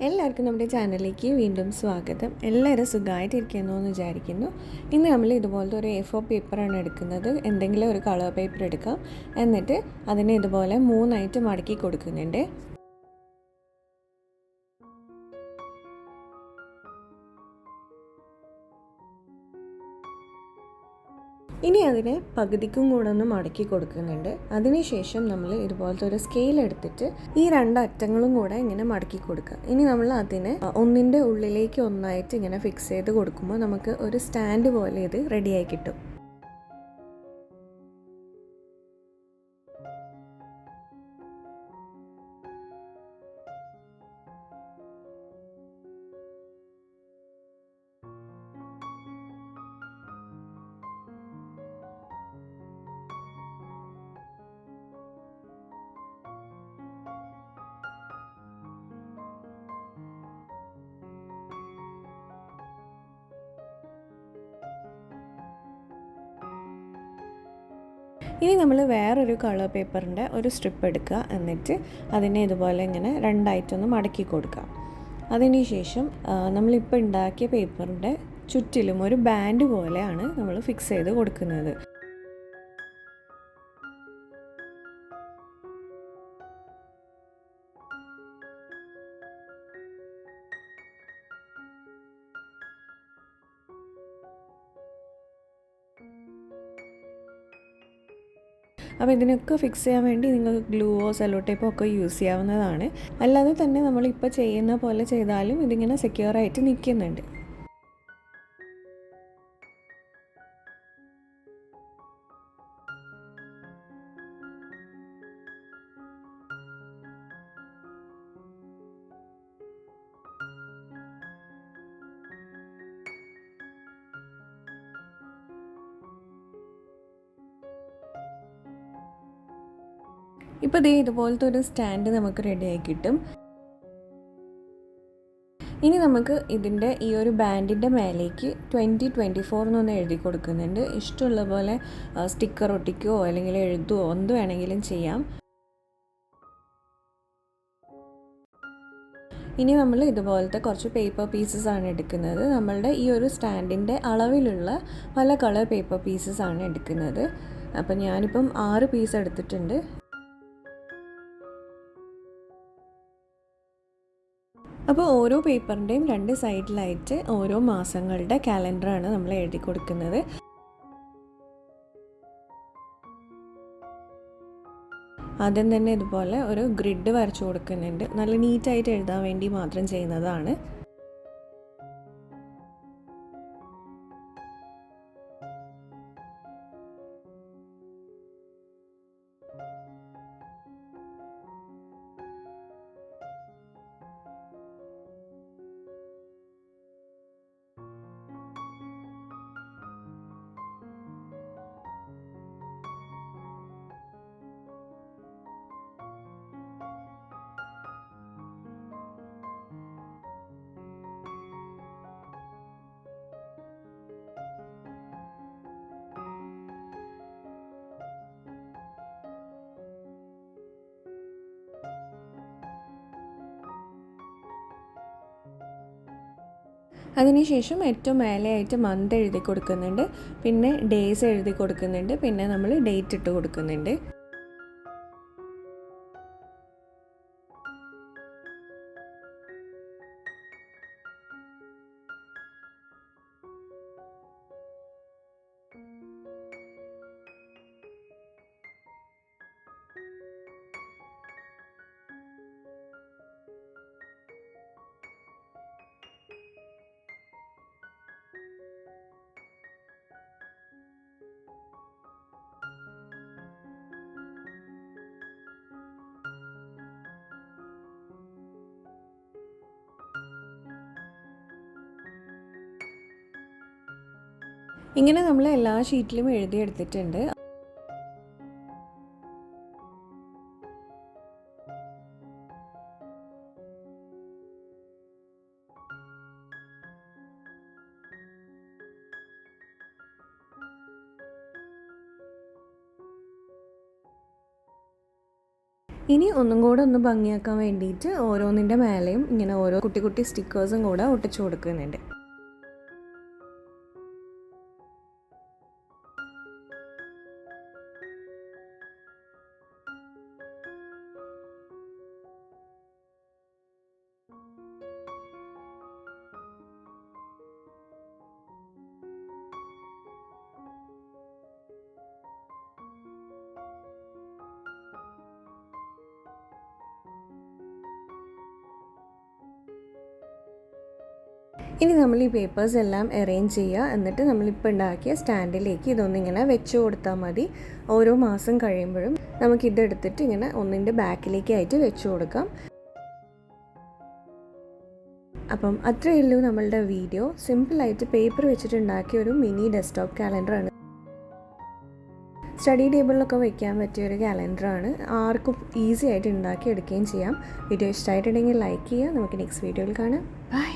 എല്ലാവർക്കും നമ്മുടെ ചാനലിലേക്ക് വീണ്ടും സ്വാഗതം. എല്ലാവരും സുഖമായിട്ടിരിക്കുന്നു എന്ന് വിചാരിക്കുന്നു. ഇന്ന് നമ്മൾ ഇതുപോലത്തെ ഒരു A4 പേപ്പറാണ് എടുക്കുന്നത്. എന്തെങ്കിലും ഒരു കളർ പേപ്പർ എടുക്കാം. എന്നിട്ട് അതിനെ ഇതുപോലെ 3ആയിട്ട് മടക്കി കൊടുക്കുന്നുണ്ട്. ഇനി അതിനെ പകുതിക്കും കൂടെ ഒന്ന് മടക്കി കൊടുക്കുന്നുണ്ട്. അതിനുശേഷം നമ്മൾ ഇതുപോലത്തെ ഒരു സ്കെയിൽ എടുത്തിട്ട് ഈ രണ്ട് അറ്റങ്ങളും കൂടെ ഇങ്ങനെ മടക്കി കൊടുക്കുക. ഇനി നമ്മൾ അതിനെ ഒന്നിൻ്റെ ഉള്ളിലേക്ക് ഒന്നായിട്ട് ഇങ്ങനെ ഫിക്സ് ചെയ്ത് കൊടുക്കുമ്പോൾ നമുക്ക് ഒരു സ്റ്റാൻഡ് പോലെ ഇത് റെഡിയായി കിട്ടും. ഇനി നമ്മൾ വേറൊരു കളർ പേപ്പറിൻ്റെ ഒരു സ്ട്രിപ്പ് എടുക്കുക. എന്നിട്ട് അതിനെ ഇതുപോലെ ഇങ്ങനെ രണ്ടായിട്ടൊന്ന് മടക്കി കൊടുക്കുക. അതിനുശേഷം നമ്മളിപ്പോൾ ഉണ്ടാക്കിയ പേപ്പറിൻ്റെ ചുറ്റിലും ഒരു ബാൻഡ് പോലെയാണ് നമ്മൾ ഫിക്സ് ചെയ്ത് കൊടുക്കുന്നത്. അപ്പോൾ ഇതിനൊക്കെ ഫിക്സ് ചെയ്യാൻ വേണ്ടി നിങ്ങൾക്ക് ഗ്ലൂവോ സെല്ലോ ടേപ്പോ ഒക്കെ യൂസ് ചെയ്യാവുന്നതാണ്. അല്ലാതെ തന്നെ നമ്മളിപ്പോൾ ചെയ്യുന്ന പോലെ ചെയ്താലും ഇതിങ്ങനെ സെക്യൂറായിട്ട് നിൽക്കുന്നുണ്ട്. ഇപ്പോൾ ദേ ഇതുപോലത്തെ ഒരു സ്റ്റാൻഡ് നമുക്ക് റെഡിയായി കിട്ടും. ഇനി നമുക്ക് ഇതിൻ്റെ ഈ ഒരു ബാൻഡിൻ്റെ മേലേക്ക് 2024 എന്നൊന്ന് എഴുതി കൊടുക്കുന്നുണ്ട്. ഇഷ്ടമുള്ള പോലെ സ്റ്റിക്കർ ഒട്ടിക്കുകയോ അല്ലെങ്കിൽ എഴുതുകയോ എന്ത് വേണമെങ്കിലും ചെയ്യാം. ഇനി നമ്മൾ ഇതുപോലത്തെ കുറച്ച് പേപ്പർ പീസസ് ആണ് എടുക്കുന്നത്. നമ്മളുടെ ഈ ഒരു സ്റ്റാൻഡിൻ്റെ അളവിലുള്ള പല കളർ പേപ്പർ പീസസ് ആണ് എടുക്കുന്നത്. അപ്പം ഞാനിപ്പം 6 പീസ് എടുത്തിട്ടുണ്ട്. അപ്പോൾ ഓരോ പേപ്പറിൻ്റെയും 2 സൈഡിലായിട്ട് ഓരോ മാസങ്ങളുടെ കാലണ്ടറാണ് നമ്മൾ എഴുതി കൊടുക്കുന്നത്. ആദ്യം തന്നെ ഇതുപോലെ ഒരു ഗ്രിഡ് വരച്ചു കൊടുക്കുന്നുണ്ട്. നല്ല നീറ്റായിട്ട് എഴുതാൻ വേണ്ടി മാത്രം ചെയ്യുന്നതാണ്. അതിനുശേഷം ഏറ്റവും മേലെയായിട്ട് മന്ത് എഴുതി കൊടുക്കുന്നുണ്ട്, പിന്നെ ഡേയ്സ് എഴുതി കൊടുക്കുന്നുണ്ട്, പിന്നെ നമ്മൾ ഡേറ്റ് ഇട്ട് കൊടുക്കുന്നുണ്ട്. ഇങ്ങനെ നമ്മൾ എല്ലാ ഷീറ്റിലും എഴുതിയെടുത്തിട്ടുണ്ട്. ഇനി ഒന്നും കൂടെ ഒന്ന് ഭംഗിയാക്കാൻ വേണ്ടിയിട്ട് ഓരോന്നിൻ്റെ മേലെയും ഇങ്ങനെ ഓരോ കുട്ടി കുട്ടി സ്റ്റിക്കേഴ്സും കൂടെ ഒട്ടിച്ചു കൊടുക്കുന്നുണ്ട്. ഇനി നമ്മൾ ഈ പേപ്പേഴ്സ് എല്ലാം അറേഞ്ച് ചെയ്യുക. എന്നിട്ട് നമ്മളിപ്പോൾ ഉണ്ടാക്കിയ സ്റ്റാൻഡിലേക്ക് ഇതൊന്നിങ്ങനെ വെച്ച് കൊടുത്താൽ മതി. ഓരോ മാസം കഴിയുമ്പോഴും നമുക്കിതെടുത്തിട്ട് ഇങ്ങനെ ഒന്നിൻ്റെ ബാക്കിലേക്കായിട്ട് വെച്ച് കൊടുക്കാം. അപ്പം അത്രയേ ഉള്ളൂ നമ്മളുടെ വീഡിയോ. സിമ്പിളായിട്ട് പേപ്പർ വെച്ചിട്ടുണ്ടാക്കിയ ഒരു മിനി ഡെസ്ക്ടോപ്പ് കാലണ്ടറാണ്. സ്റ്റഡി ടേബിളിലൊക്കെ വയ്ക്കാൻ പറ്റിയ ഒരു കാലണ്ടറാണ്. ആർക്കും ഈസി ആയിട്ട് ഉണ്ടാക്കി എടുക്കുകയും ചെയ്യാം. വീഡിയോ ഇഷ്ടമായിട്ടുണ്ടെങ്കിൽ ലൈക്ക് ചെയ്യുക. നമുക്ക് നെക്സ്റ്റ് വീഡിയോയിൽ കാണാം. ബൈ.